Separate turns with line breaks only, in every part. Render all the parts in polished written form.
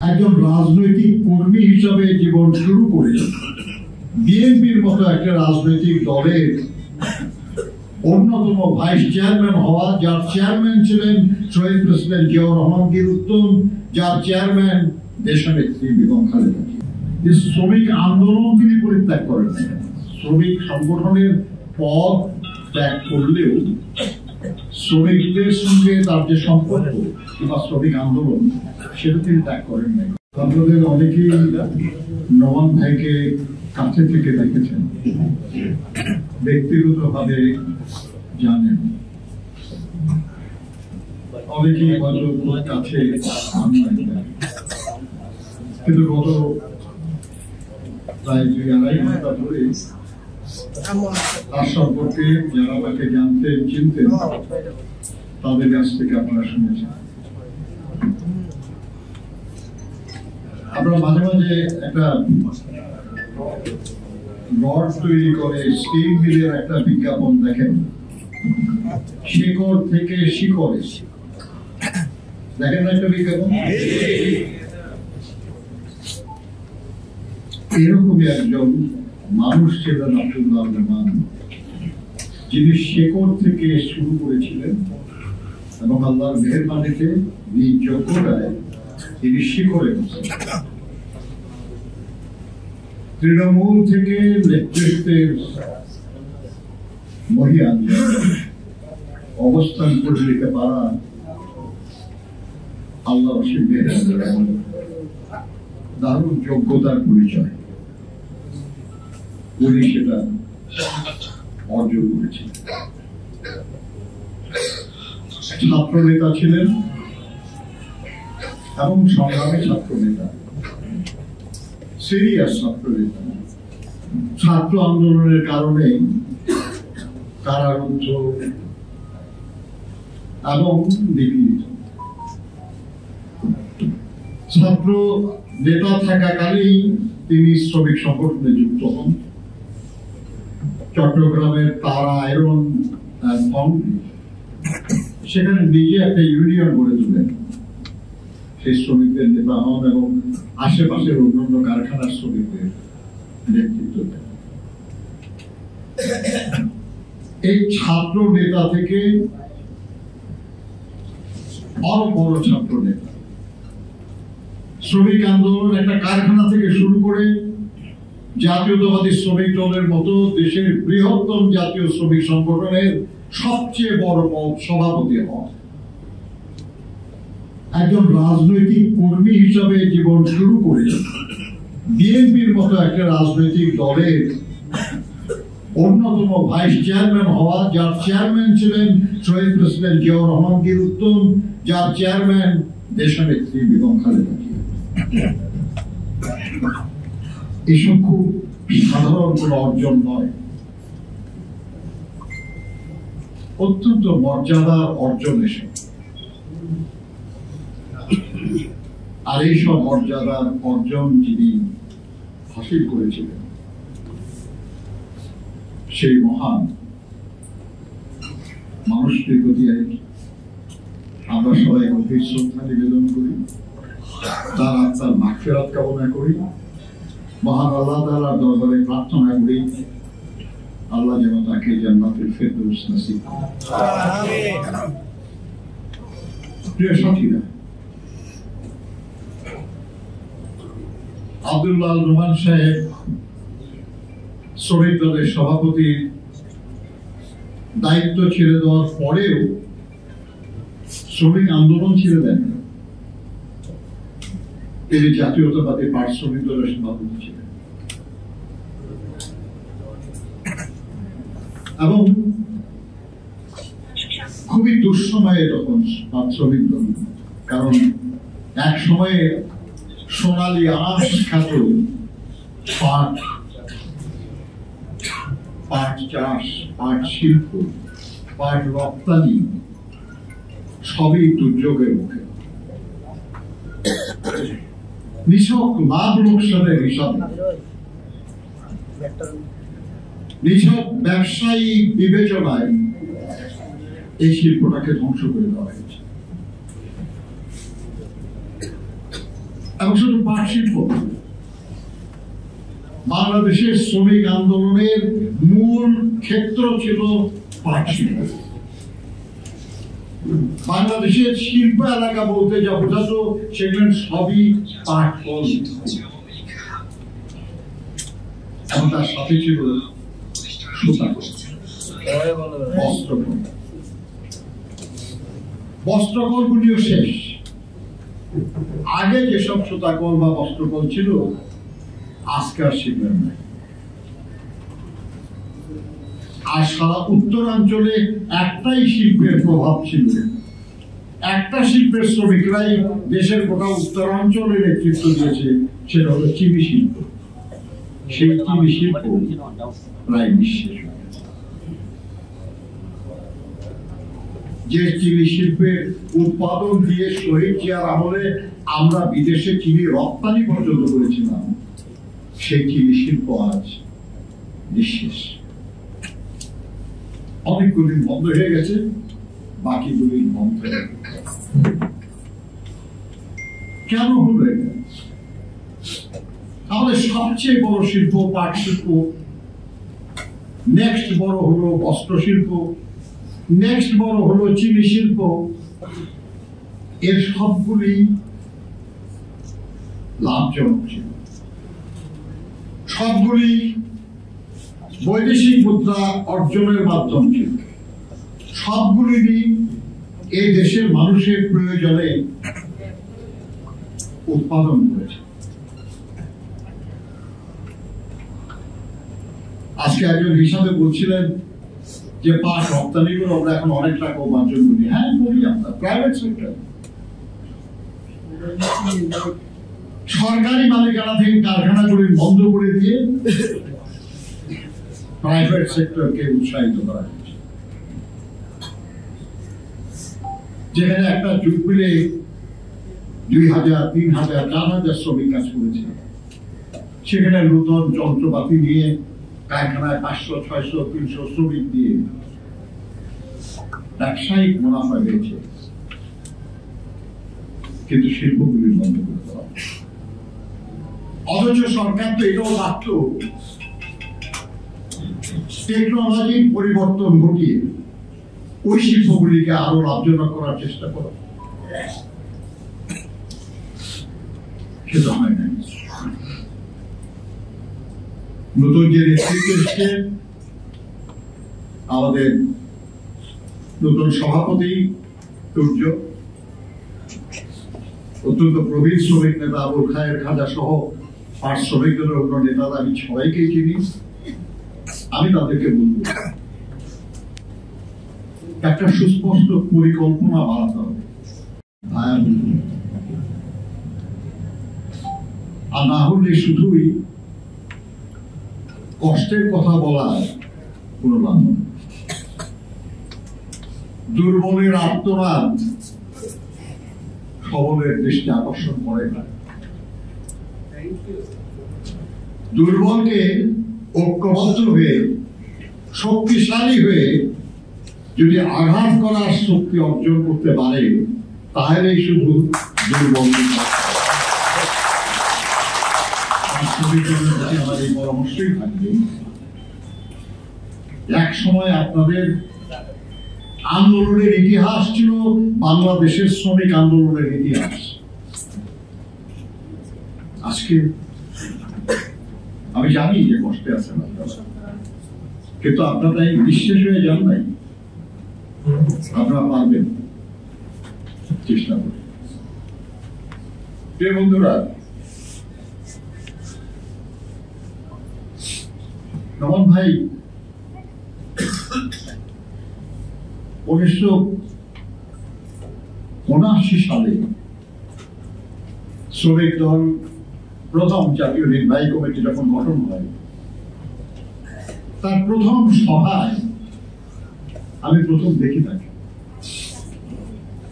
একজন রাজনৈতিক কর্মী হিসাবে জীবন শুরু করে বিএনপির মতো একটা রাজনৈতিক দলের অন্যতম ভাইস চেয়ারম্যান হওয়া, যার চেয়ারম্যান ছিলেন শহীদ প্রেসিডেন্ট জিয়াউর রহমান গির উত্তম, যার চেয়ারম্যান দেশনেত্রী বেগম খালেদা জিয়া। শ্রমিক আন্দোলন তিনি পরিত্যাগ করেন, শ্রমিক সংগঠনের পদ ত্যাগ করলেও শ্রমিকদের সঙ্গে তার যে সম্পর্ক কিংবা শ্রমিক আন্দোলন সেটা তিনি ত্যাগ করেন নাই। আপনাদের অনেকেই নওয়ান ভাইকে কাছে থেকে দেখেছেন, ব্যক্তিগতভাবে জানেন, অনেকেই হয়তো কাছে কিন্তু গত প্রায় 2-2.5 ঘন্টা ধরে তার সম্পর্কে যারা আমাকে জানতেন চিনতেন তাদের কাছ থেকে আপনারা শুনেছেন। আপনারা মাঝে মাঝে একটা রড তৈরি করে স্টিল মিলের একটা বিজ্ঞাপন দেখেন, শিকড় থেকে শিকড়ে, দেখেন না একটা বিজ্ঞাপন? এরকমই একজন মানুষ ছিলেন আব্দুল্লাহ আল রহমান, যিনি শেকড় থেকে শুরু করেছিলেন এবং আল্লাহর মেহেরবানিতে নিজ যোগ্যতায় তিনি শিকড়ে তৃণমূল থেকে নেতৃত্বের মহিয়ান অবস্থান করে নিতে পারা আল্লাহ দারুণ যোগ্যতার পরিচয়। উনি সেটা অর্জন করেছেন। ছাত্র নেতা ছিলেন এবং সংগ্রামী ছাত্র নেতা, সিরিয়াস ছাত্র নেতা। ছাত্র আন্দোলনের কারণে কারারুদ্ধ এবং নিপীড়িত। ছাত্র নেতা থাকাকালেই তিনি শ্রমিক সংগঠনে যুক্ত হন। চট্টগ্রামের তারা আয়রন সেখানে নিজে একটা ইউনিয়ন গড়ে তোলেন, সেই শ্রমিকদের নেতা হন এবং আশেপাশের অন্যান্য কারখানার শ্রমিকদের নেতৃত্ব দেন। এই ছাত্র নেতা থেকে আরো বড় ছাত্র নেতা, শ্রমিক আন্দোলন একটা কারখানা থেকে শুরু করে জাতীয়তাবাদী শ্রমিক দলের মতো দেশের বৃহত্তম জাতীয় শ্রমিক সংগঠনের সবচেয়ে বড় পদ সভাপতি হন। একজন রাজনৈতিক কর্মী হিসাবে জীবন শুরু করে বিএনপির মতো একটা রাজনৈতিক দলের অন্যতম ভাইস চেয়ারম্যান হওয়া, যার চেয়ারম্যান ছিলেন শহীদ প্রেসিডেন্ট জিয়াউর রহমান গির উত্তম, যার চেয়ারম্যান দেশনেত্রী বেগম খালেদা জিয়া। এসব খুব সাধারণ কোন অর্জন নয়, অত্যন্ত মর্যাদার অর্জন এসব। আর এইসব মর্যাদার অর্জন যিনি হাসিল করেছিলেন সেই মহান মানুষটির প্রতি আমরা সবাই গভীর শ্রদ্ধা নিবেদন করি, তার আত্মার মাগফিরাত কামনা করি, মহান আল্লাহ তাআলার দরবারে প্রার্থনা করি আল্লাহ যেন তাকে জান্নাতুল ফেরদৌস নসিব করেন। প্রিয় সাথীরা, আব্দুল্লাহ আল রহমান সাহেব শ্রমিক দলের সভাপতির দায়িত্ব ছেড়ে দেওয়ার পরেও শ্রমিক আন্দোলন ছেড়ে দেন। তিনি জাতীয়তাবাদী পার্টি শ্রমিক দলের সভাপতি ছিলেন এবং খুবই দুঃসময়ে তখন শ্রমিক দল, কারণ এক সময়ে সোনালী আঁশ খ্যাত পাট চাষ, পাট শিল্প, পাট রপ্তানি সবই দুর্যোগের মুখে। নিছক লাভ লোকসানের হিসাবে, নিছক ব্যবসায়ী বিবেচনায় এই শিল্পটাকে ধ্বংস করে দেওয়া হয়েছে। এবং শুধু পাট শিল্প, বাংলাদেশের শ্রমিক আন্দোলনের মূল ক্ষেত্র ছিল পাট শিল্প। বাংলাদেশের শিল্প এলাকা বলতে যা বোঝাতো সেগুলো সবই পাট কল, এবং তার সাথে ছিল সুতা, বস্ত্রকল। বস্ত্রকলগুলিও শেষ। আগে যেসব সুতাকল বা বস্ত্রকল ছিল আজকে আর সেগুলো নাই। আর সারা উত্তরাঞ্চলে একটাই শিল্পের প্রভাব ছিল, একটা শিল্পের শ্রমিকরাই দেশের গোটা উত্তরাঞ্চলের নেতৃত্ব দিয়েছে, সেটা হলো চিনি শিল্প। সেই চিনি শিল্প প্রায় নিঃশেষ হয়ে গেছে। যে চিনি শিল্পের উৎপাদন দিয়ে শহীদ জিয়ার আমলে আমরা বিদেশে চিনি রপ্তানি পর্যন্ত করেছিলাম, সেই চিনি শিল্প আজ নিঃশেষ। অনেকগুলি বন্ধ হয়ে গেছে, বাকিগুলি বন্ধ হয়ে গেছে। কেন হলো এটা? আমাদের সবচেয়ে বড় শিল্প পাট শিল্প, নেক্সট বড় হলো বস্ত্র শিল্প, নেক্সট বড় হলো চিনি শিল্প। এর সবগুলি লাভজনক ছিল, সবগুলি বৈদেশিক মুদ্রা অর্জনের মাধ্যম ছিল, সবগুলি এই দেশের মানুষের প্রয়োজনে উৎপাদন করেছে। আজকে একজন হিসাবে বলছিলেন যে পাট রপ্তানি করে আমরা এখন অনেক টাকা উপার্জন করি। হ্যাঁ, করি আমরা, প্রাইভেট সেক্টর, সরকারি মালিকানা থেকে কারখানাগুলি বন্ধ করে দিয়ে প্রাইভেট সেক্টরকে উৎসাহিত করা হয়েছে। যেখানে একটা জুট মিলে 2000, 3000, 4000 শ্রমিক কাজ করেছে, সেখানে নতুন যন্ত্রপাতি নিয়ে কারখানায় 500, 600, 300 শ্রমিক দিয়ে ব্যবসায়িক মুনাফা হয়েছে, কিন্তু শিল্পগুলি বন্ধ করে দেওয়া। অথচ সরকার তো এটাও ভাবত টেকনোলজির পরিবর্তন ঘটিয়ে ওই শিল্পগুলিকে আরো লাভজনক করার চেষ্টা করো, সেটা হয় না। নতুন যে নেতৃত্ব এসছে, আমাদের নতুন সভাপতি সূর্য, অত্যন্ত প্রবীণ শ্রমিক নেতা আবুল খায়ের খাজা সহ পাট শ্রমিকদের অন্য নেতারা আমি সবাইকেই চিনি। আমি তাদেরকে বলবো একটা সুস্পষ্ট পরিকল্পনা বানাতে হবে, আর না হলে শুধুই কষ্টের কথা বলার কোন লাভ নেই। দুর্বলের আর্তনাদ সবলের দৃষ্টি আকর্ষণ করে না। দুর্বলকে ঐক্যবদ্ধ হয়ে শক্তিশালী হয়ে যদি আঘাত করার শক্তি অর্জন করতে পারে, তাহলে শুধু দুর্বল। আমার এই পরামর্শই থাকবে, এক সময় আপনাদের আন্দোলনের ইতিহাস ছিল বাংলাদেশের শ্রমিক আন্দোলনের ইতিহাস। আজকে আমি জানি যে কষ্টে আছেন আপনারা, কিন্তু আপনারা এই নিঃশেষ হয়ে যান নাই, আপনারা পারবেন, চেষ্টা করুন। প্রিয় বন্ধুরা, রমন ভাই 1979 সালে শ্রমিক দল প্রথম জাতীয় নির্বাহী কমিটি যখন গঠন হয়, তার প্রথম সভায় আমি প্রথম দেখি তাকে।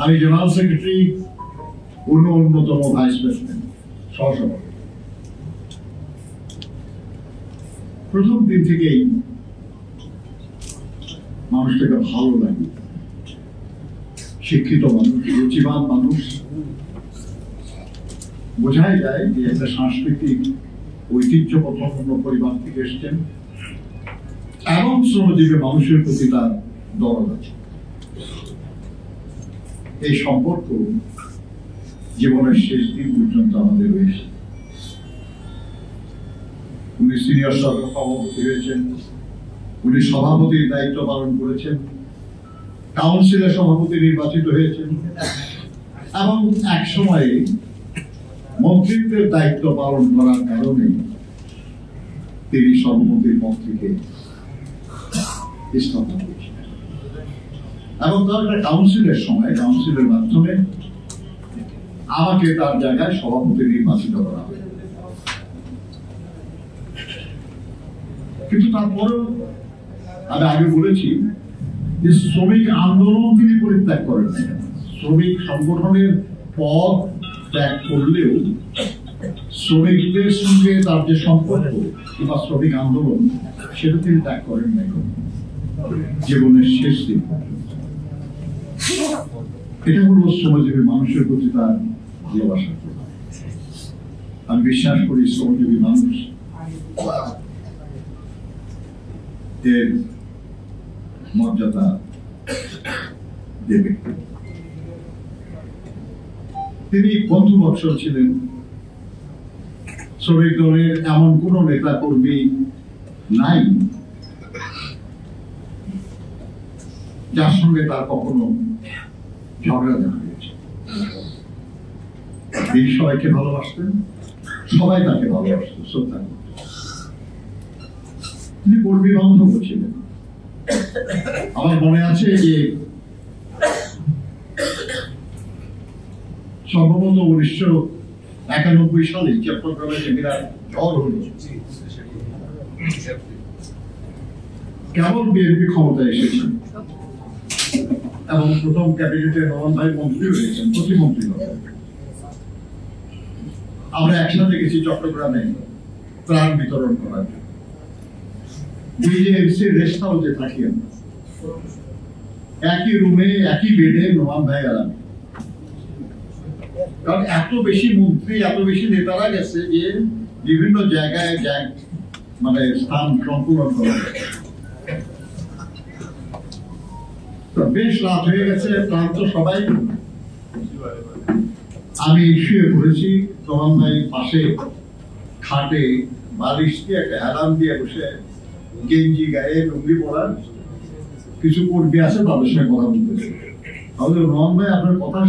আমি জেনারেল সেক্রেটারি, অন্যতম ভাইস প্রেসিডেন্ট, সহসভাপতি। প্রথম দিন থেকেই মানুষটাকে ভালো লাগে, শিক্ষিত মানুষ, রুচিবান মানুষ, বোঝাই যায় যে একটা সাংস্কৃতিক ঐতিহ্যপূর্ণ পরিবার থেকে এসছেন এবং শ্রমজীবী মানুষের প্রতি তার দরদ আছে। এই সম্পর্ক জীবনের শেষ দিন পর্যন্ত আমাদের রয়েছে। উনি সিনিয়র সভাপতি হয়েছেন, উনি সভাপতির দায়িত্ব পালন করেছেন, কাউন্সিলের সভাপতি নির্বাচিত হয়েছেন এবং এক সময়ে মন্ত্রিত্বের দায়িত্ব পালন করার কারণে তিনি সভাপতির পদ থেকে ইস্তফা দিয়েছিলেন এবং তার একটা কাউন্সিলের সময় কাউন্সিলের মাধ্যমে আমাকে তার জায়গায় সভাপতি নির্বাচিত করা হয়। কিন্তু তারপরেও আমি আগে বলেছি যে শ্রমিক আন্দোলন তিনি পরিত্যাগ করেন না। শ্রমিক সংগঠনের পদ ত্যাগ করলেও শ্রমিকদের সঙ্গে তার যে সম্পর্ক কিংবা শ্রমিক আন্দোলন সেটা তিনি ত্যাগ করেন নাই জীবনের শেষ দিন। এটা হলো শ্রমজীবী মানুষের প্রতি তার ভালোবাসা। আমি বিশ্বাস করি শ্রমজীবী মানুষ এর মর্যাদা দেবে। তিনি বন্ধুবৎসল ছিলেন। শ্রমিক দলের এমন কোন নেতা কর্মী নাই যার সঙ্গে তার কখনো ঝগড়া দেখা গেছে। তিনি সবাইকে ভালোবাসতেন, সবাই তাকে ভালোবাসত, শ্রদ্ধা করতেন। তিনি কর্মী বান্ধব ছিলেন। আমার মনে আছে যে সম্ভবত 1991 সালে চট্টগ্রামে যে বিরাট ঝড় হল, কেমন বিএনপি ক্ষমতায় এসেছে এবং প্রথম ক্যাবিনেটে নবান ভাই মন্ত্রী হয়েছেন, প্রতিমন্ত্রী। আমরা একসাথে গেছি চট্টগ্রামে ত্রাণ বিতরণ করার জন্য। রেস্ট হাউসে থাকি আমরা, একই রুমে একই বেডে নোমান ভাই আর আমি। কারণ এত বেশি মন্ত্রী এত বেশি নেতারা গেছে যে বিভিন্ন জায়গায় মানে স্থান সংকুলন করা। বেশ রাত হয়ে গেছে, ক্লান্ত সবাই। আমি শুয়ে পড়েছি, নোমান ভাই পাশে খাটে বালিশ দিয়ে একটা অ্যালার্ম দিয়ে বসে গেঞ্জি গায়ে লুঙ্গি পড়ার কিছু কর্মী আছে তাদের সঙ্গে কথা বলতেছে। তাহলে রহমান ভাই আপনার কথা